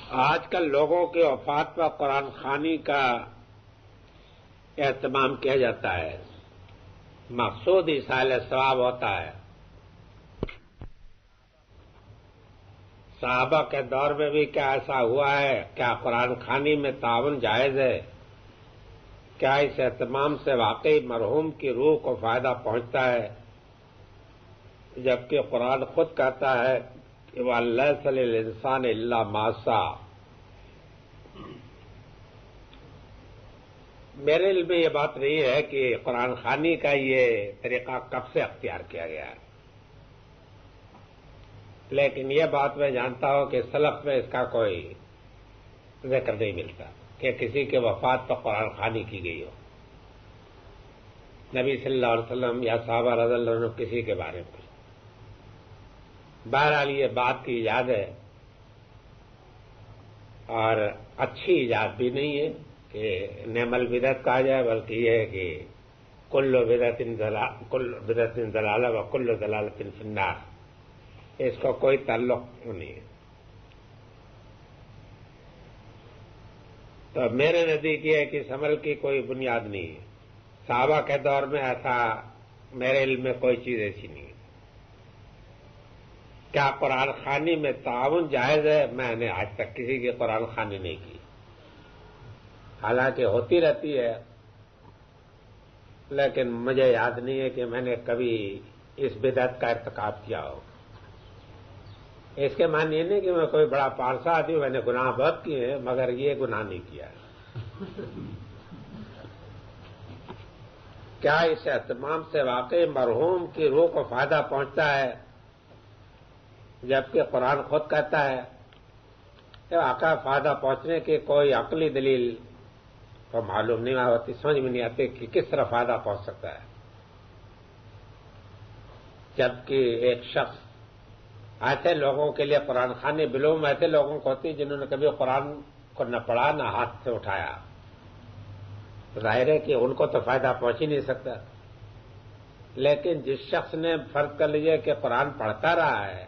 آج کل لوگوں کے وفات پر قرآن خوانی کا اہتمام کیا جاتا ہے، مقصود ایصال ثواب ہوتا ہے۔ صحابہ کے دور میں بھی کیا ایسا ہوا ہے؟ کیا قرآن خوانی میں تعاون جائز ہے؟ کیا اس اہتمام سے واقعی مرحوم کی روح کو فائدہ پہنچتا ہے؟ جبکہ قرآن خود کہتا ہے کہ وَلَيْسَ لِلْإِنسَانِ إِلَّا مَا سَعَىٰ۔ میرے علم میں یہ بات نہیں ہے کہ قرآن خوانی کا یہ طریقہ کب سے اختیار کیا گیا ہے، لیکن یہ بات میں جانتا ہوں کہ سلف میں اس کا کوئی ذکر نہیں ملتا کہ کسی کے وفات پر قرآن خوانی کی گئی ہو، نبی صلی اللہ علیہ وسلم یا صحابہ رضی اللہ عنہ کسی کے بارے میں۔ بہرحال یہ بات کی ایجاد ہے اور اچھی ایجاد بھی نہیں ہے کہ نعم البدعت کہا جائے، بلکہ یہ ہے کہ کل بدعت ضلالہ و کل ضلالۃ فی النار، اس کو کوئی تعلق نہیں ہے۔ تو میرے نزدیک یہ ہے کہ اس عمل کی کوئی بنیاد نہیں ہے۔ صحابہ کے دور میں ایسا میرے علم میں کوئی چیز ایسی نہیں ہے۔ کیا قرآن خوانی میں تعاون جائز ہے؟ میں نے آج تک کسی کی قرآن خوانی نہیں کی، حالانکہ ہوتی رہتی ہے، لیکن مجھے یاد نہیں ہے کہ میں نے کبھی اس بدعت کا ارتکاب کیا ہو۔ اس کے معنی یہ نہیں کہ میں کوئی بڑا پارسا آدمی ہوں، میں نے گناہ بہت کیے ہیں مگر یہ گناہ نہیں کیا۔ کیا اس اہتمام سے واقعی مرحوم کی روح کو فائدہ پہنچتا ہے؟ جبکہ قرآن خود کہتا ہے کہ واقعہ فائدہ پہنچنے کی کوئی عقلی دلیل تو معلوم نہیں ہوتی، سمجھ میں نہیں آتی کہ کس طرح فائدہ پہنچ سکتا ہے۔ جبکہ ایک شخص ایسے لوگوں کے لیے قرآن خوانی بلوم ایسے لوگوں کو ہوتی جنہوں نے کبھی قرآن کو نہ پڑھا نہ ہاتھ سے اٹھایا، ظاہر ہے کہ ان کو تو فائدہ پہنچ ہی نہیں سکتا۔ لیکن جس شخص نے فرض کر لیجیے کہ قرآن پڑھتا رہا ہے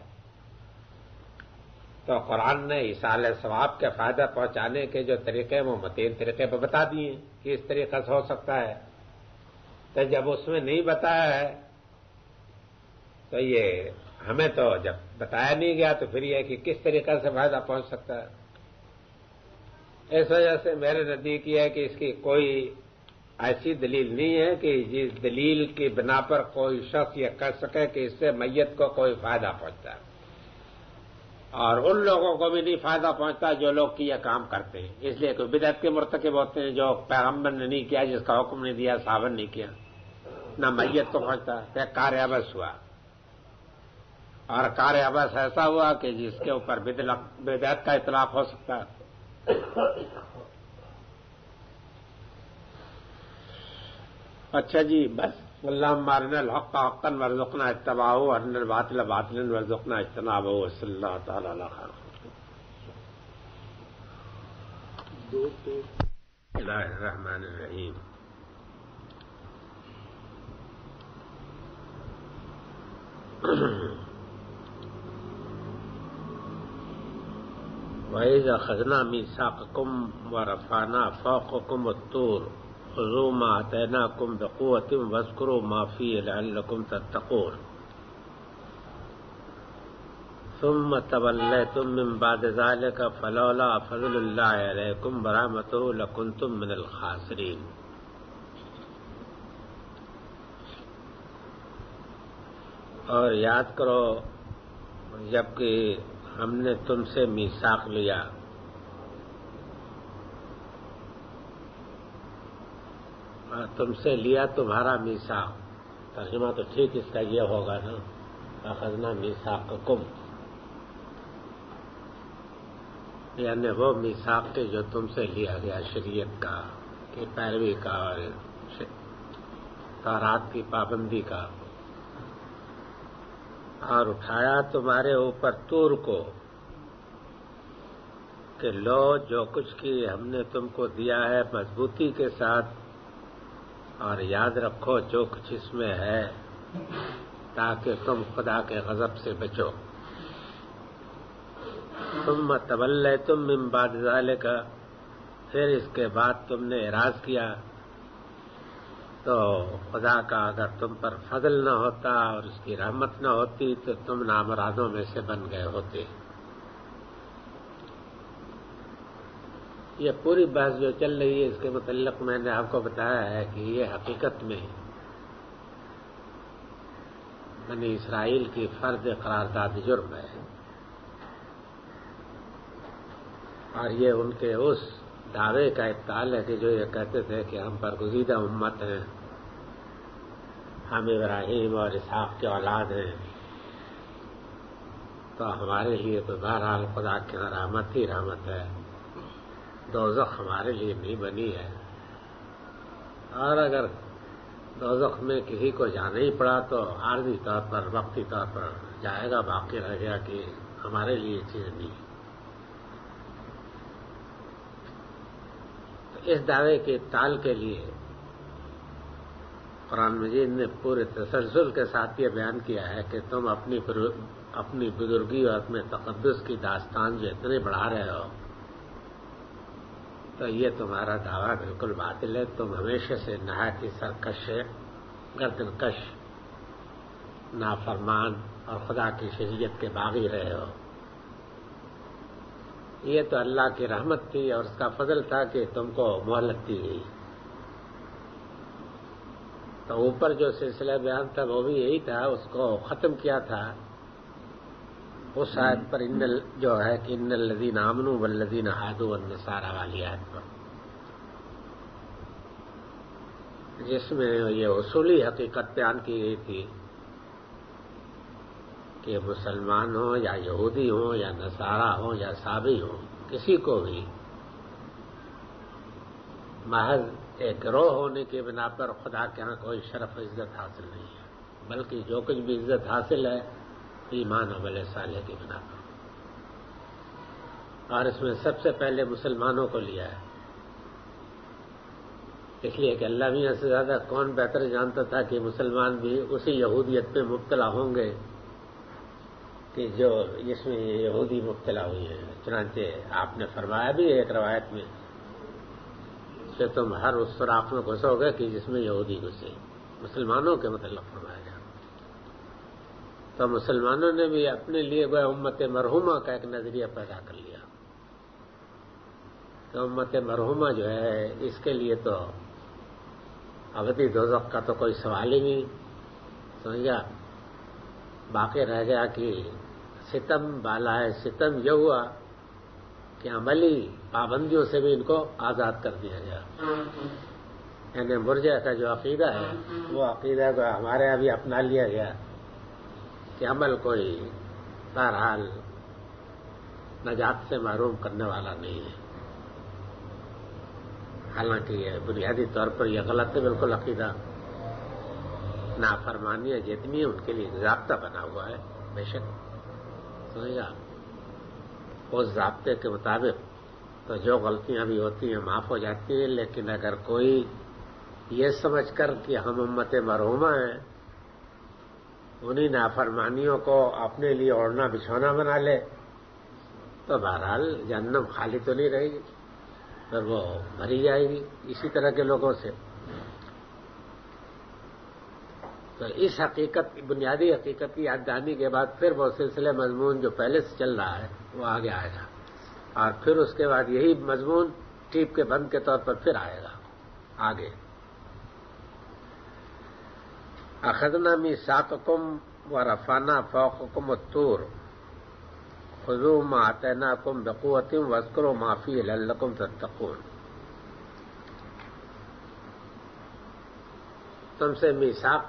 تو قرآن نے ایصال ثواب کے فائدہ پہنچانے کے جو طریقے وہ متین طریقے پہ بتا دیے کہ اس طریقے سے ہو سکتا ہے۔ تو جب اس میں نہیں بتایا ہے تو یہ ہمیں تو جب بتایا نہیں گیا تو پھر یہ کہ کس طریقے سے فائدہ پہنچ سکتا ہے۔ اس وجہ سے میرے نزدیک یہ ہے کہ اس کی کوئی ایسی دلیل نہیں ہے کہ جس دلیل کی بنا پر کوئی شخص یہ کہہ سکے کہ اس سے میت کو کوئی فائدہ پہنچتا ہے، اور ان لوگوں کو بھی نہیں فائدہ پہنچتا جو لوگ کی یہ کام کرتے ہیں، اس لیے کوئی بدعت کے مرتکب ہوتے ہیں جو پیغمبر نے نہیں کیا، جس کا حکم نہیں دیا، صحابہ نے نہیں کیا، نہ میت کو پہنچتا، ایک کار عبث ہوا، اور کار عبث ایسا ہوا کہ جس کے اوپر بدعت کا اطلاق ہو سکتا ہے۔ اچھا جی، بس اللہم ارنا الحق حقا وارزقنا اتباعہ وارنا الباطل باطلا وارزقنا اجتنابہ صلی اللہ تعالی علیہ وسلم۔ بسم اللہ الرحمن الرحیم۔ وَإِذْ أَخَذْنَا مِيثَاقَكُمْ وَرَفَعْنَا فَوْقَكُمُ الطُّورَ خُذُوا مَا آتَيْنَاكُمْ بِقُوَّةٍ وَاذْكُرُوا مَا فِيهِ لَعَلَّكُمْ تَتَّقُونَ ثُمَّ تَوَلَّيْتُم مِّن بَعْدِ ذَلِكَ فَلَوْلَا فَضْلُ اللَّهِ عَلَيْكُمْ وَرَحْمَتُهُ لَكُنتُم مِّنَ الْخَاسِرِينَ۔ اور یاد کرو جبکہ ہم نے تم سے میثاق لیا، تم سے لیا تمہارا میثاق، ترجمہ تو ٹھیک اس کا یہ ہوگا نا، اخذنا میثاقکم، یعنی وہ میثاق کے جو تم سے لیا گیا شریعت کا، کی پیروی کا اور تورات کی پابندی کا، اور اٹھایا تمہارے اوپر طور کو کہ لو جو کچھ کی ہم نے تم کو دیا ہے مضبوطی کے ساتھ، اور یاد رکھو جو کچھ اس میں ہے تاکہ تم خدا کے غضب سے بچو۔ ثم تولیتم من بعد ذلک، پھر اس کے بعد تم نے اعراض کیا، تو خدا کا اگر تم پر فضل نہ ہوتا اور اس کی رحمت نہ ہوتی تو تم نامرادوں میں سے بن گئے ہوتے۔ یہ پوری بحث جو چل رہی ہے اس کے متعلق میں نے آپ کو بتایا ہے کہ یہ حقیقت میں بنی اسرائیل کی فرض قرارداد جرم ہے، اور یہ ان کے اس دعوے کا ابطال ہے کہ جو یہ کہتے تھے کہ ہم برگزیدہ امت ہیں، ہم ابراہیم اور اسحاق کے اولاد ہیں، تو ہمارے لیے تو بہرحال خدا کی رحمت ہی رحمت ہے، دوزخ ہمارے لیے نہیں بنی ہے، اور اگر دوزخ میں کسی کو جانا ہی پڑا تو عارضی طور پر وقتی طور پر جائے گا، باقی رہ گیا کہ ہمارے لیے یہ چیز نہیں۔ تو اس دعوے کے ابطال کے لیے قرآن مجید نے پورے تسلسل کے ساتھ یہ بیان کیا ہے کہ تم اپنی بزرگی اور اپنے تقدس کی داستان جو اتنے بڑھا رہے ہو، تو یہ تمہارا دعویٰ بالکل باطل ہے، تم ہمیشہ سے نہایت ہی سرکش، گردن کش، نافرمان اور خدا کی شریعت کے باغی رہے ہو۔ یہ تو اللہ کی رحمت تھی اور اس کا فضل تھا کہ تم کو مہلت دی گئی۔ تو اوپر جو سلسلہ بیان تھا وہ بھی یہی تھا، اس کو ختم کیا تھا اس آیت پر جو ہے کہ ان الذین آمنوا والذین ہادوا والنصارى والی آیت پر، جس میں یہ اصولی حقیقت بیان کی گئی تھی کہ مسلمان ہوں یا یہودی ہوں یا نصارہ ہوں یا صابی ہوں، کسی کو بھی محض ایک روح ہونے کی بنا پر خدا کے ہاں کوئی شرف و عزت حاصل نہیں ہے، بلکہ جو کچھ بھی عزت حاصل ہے ایمان عمل صالح کی بنا پر، اور اس میں سب سے پہلے مسلمانوں کو لیا ہے، اس لیے کہ اللہ میاں سے زیادہ کون بہتر جانتا تھا کہ مسلمان بھی اسی یہودیت پہ مبتلا ہوں گے کہ جو جس میں یہودی مبتلا ہوئی ہیں۔ چنانچہ آپ نے فرمایا بھی ایک روایت میں کہ تم ہر اس سوراخ میں گھسو گے کہ جس میں یہودی گھسے، مسلمانوں کے متعلق فرمایا گیا۔ تو مسلمانوں نے بھی اپنے لیے وہ امت مرحومہ کا ایک نظریہ پیدا کر لیا، تو امت مرحومہ جو ہے اس کے لیے تو ابدی دوزخ کا تو کوئی سوال ہی نہیں، سمجھا؟ باقی رہ گیا کہ ستم بالا ہے، ستم یہ ہوا کہ عملی پابندیوں سے بھی ان کو آزاد کر دیا گیا، یعنی مرجع کا جو عقیدہ ہے وہ عقیدہ کو ہمارے یہاں بھی اپنا لیا گیا کہ عمل کوئی بہرحال نجات سے محروم کرنے والا نہیں ہے، حالانکہ یہ بنیادی طور پر یہ غلط ہے بالکل عقیدہ۔ نافرمانیاں جتنی ہیں ان کے لیے ضابطہ بنا ہوا ہے، بے شک، سمجھ گا، اس ضابطے کے مطابق تو جو غلطیاں بھی ہوتی ہیں معاف ہو جاتی ہیں، لیکن اگر کوئی یہ سمجھ کر کہ ہم امت مرحومہ ہیں انہی نافرمانیوں کو اپنے لیے اوڑھنا بچھونا بنا لے تو بہرحال جہنم خالی تو نہیں رہے گی، پھر وہ بھری جائے گی اسی طرح کے لوگوں سے۔ تو اس حقیقت، بنیادی حقیقت کی یاد دہانی کے بعد پھر وہ سلسلہ مضمون جو پہلے سے چل رہا ہے وہ آگے آئے گا، اور پھر اس کے بعد یہی مضمون ٹیپ کے بند کے طور پر پھر آئے گا آگے۔ اخذنا میثاقکم ورفعنا فوقکم الطور خذوا ما آتیناکم بقوۃ واذکروا ما فیہ لعلکم تتقون۔ تم سے میثاق،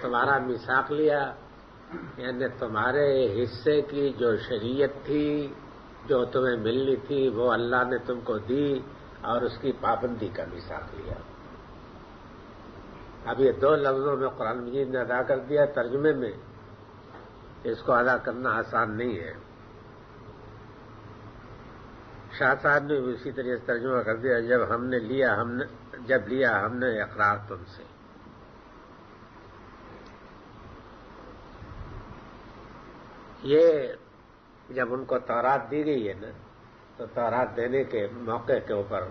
تمہارا میثاق لیا، یعنی تمہارے حصے کی جو شریعت تھی جو تمہیں ملنی تھی وہ اللہ نے تم کو دی، اور اس کی پابندی کا میثاق لیا۔ اب یہ دو لفظوں میں قرآن مجید نے ادا کر دیا، ترجمے میں اس کو ادا کرنا آسان نہیں ہے۔ شاہ صاحب نے بھی اسی طرح سے ترجمہ کر دیا، جب لیا ہم نے اقرار تم سے۔ یہ جب ان کو تورات دی گئی ہے نا تو تورات دینے کے موقع کے اوپر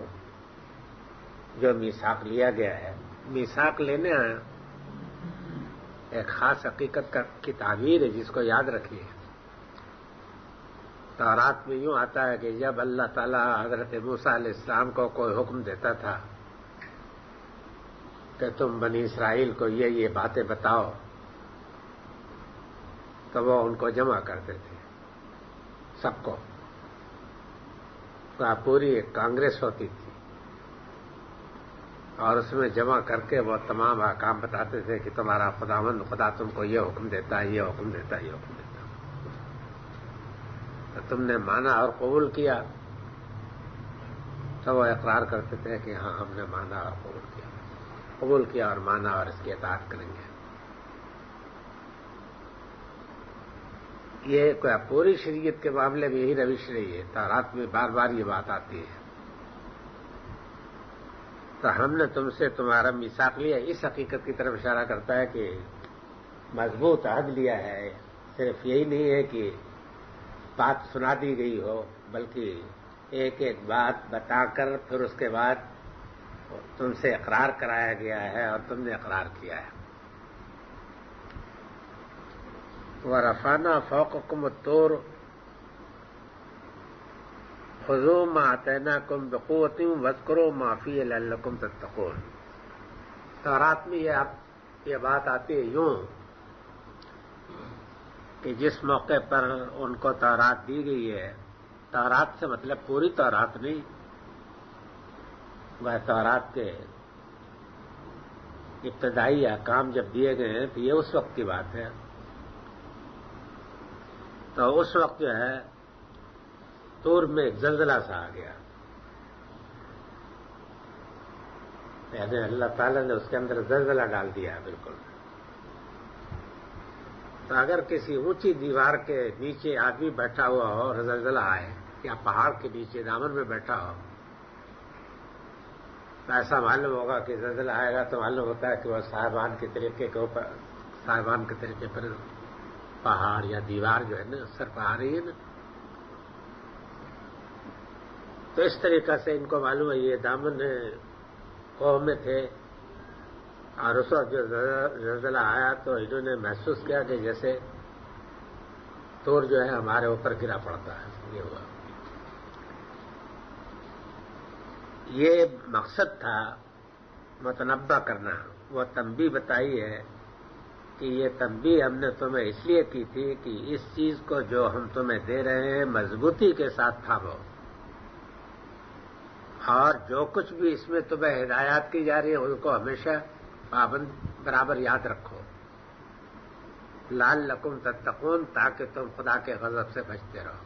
جو میثاق لیا گیا ہے، میثاق لینے ایک خاص حقیقت کی تعبیر ہے جس کو یاد رکھیے۔ تورات میں یوں آتا ہے کہ جب اللہ تعالیٰ حضرت موسیٰ علیہ السلام کو کوئی حکم دیتا تھا کہ تم بنی اسرائیل کو یہ باتیں بتاؤ، تو وہ ان کو جمع کرتے تھے، سب کو، پوری ایک کانگریس ہوتی تھی اور اس میں جمع کر کے وہ تمام احکام بتاتے تھے کہ تمہارا خدا تم کو یہ حکم دیتا ہے، یہ حکم دیتا ہے، یہ حکم دیتا ہے، تو تم نے مانا اور قبول کیا، تو وہ اقرار کرتے تھے کہ ہاں ہم نے مانا اور قبول کیا اور مانا اور اس کی اطاعت کریں گے۔ یہ پوری شریعت کے معاملے میں یہی روش رہی ہے، تورات میں بار بار یہ بات آتی ہے۔ تو ہم نے تم سے تمہارا میثاق لیا، اس حقیقت کی طرف اشارہ کرتا ہے کہ مضبوط عہد لیا ہے، صرف یہی نہیں ہے کہ بات سنا دی گئی ہو، بلکہ ایک ایک بات بتا کر پھر اس کے بعد تم سے اقرار کرایا گیا ہے اور تم نے اقرار کیا ہے۔ وَرَفَعْنَا فَوْقَكُمُ الطُّورَ خُذُوا مَا آتَيْنَاكُمْ بِقُوَّةٍ وَاذْكُرُوا مَا فِيهِ لَعَلَّكُمْ تَتَّقُونَ۔ تورات میں یہ بات آتی ہے یوں کہ جس موقع پر ان کو تورات دی گئی ہے، تورات سے مطلب پوری تورات نہیں، وہ تورات کے ابتدائی احکام جب دیے گئے ہیں تو یہ اس وقت کی بات ہے۔ تو اس وقت جو ہے طور میں ایک زلزلہ سا آ گیا، یعنی اللہ تعالیٰ نے اس کے اندر زلزلہ ڈال دیا بالکل۔ تو اگر کسی اونچی دیوار کے نیچے آدمی بیٹھا ہوا ہو اور زلزلہ آئے، یا پہاڑ کے نیچے دامن میں بیٹھا ہو، تو ایسا معلوم ہوگا کہ زلزلہ آئے گا تو معلوم ہوتا ہے کہ وہ صاحبان کے طریقے پر پہاڑ یا دیوار جو ہے نا سر پہ آ رہی ہے نا۔ تو اس طریقے سے ان کو معلوم ہے یہ دامن قوم میں تھے، اور اس وقت جو زلزلہ آیا تو انہوں نے محسوس کیا کہ جیسے طور جو ہے ہمارے اوپر گرا پڑتا ہے۔ یہ ہوا، یہ مقصد تھا متنبع کرنا۔ وہ تنبیہ بتائی ہے کہ یہ تنبیہ ہم نے تمہیں اس لیے کی تھی کہ اس چیز کو جو ہم تمہیں دے رہے ہیں مضبوطی کے ساتھ تھامو، اور جو کچھ بھی اس میں تمہیں ہدایات کی جا رہی ہے ان کو ہمیشہ پابند برابر یاد رکھو، لعلکم تتقون، تاکہ تم خدا کے غضب سے بچتے رہو۔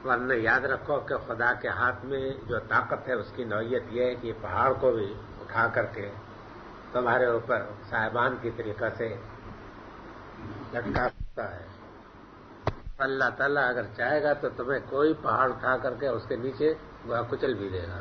ورنہ یاد رکھو کہ خدا کے ہاتھ میں جو طاقت ہے اس کی نوعیت یہ ہے کہ پہاڑ کو بھی اٹھا کر کے تمہارے اوپر صاحبان کی طریقہ سے لٹکا سکتا ہے۔ اللہ تعالیٰ اگر چاہے گا تو تمہیں کوئی پہاڑ اٹھا کر کے اس کے نیچے وہ کچل بھی دے گا۔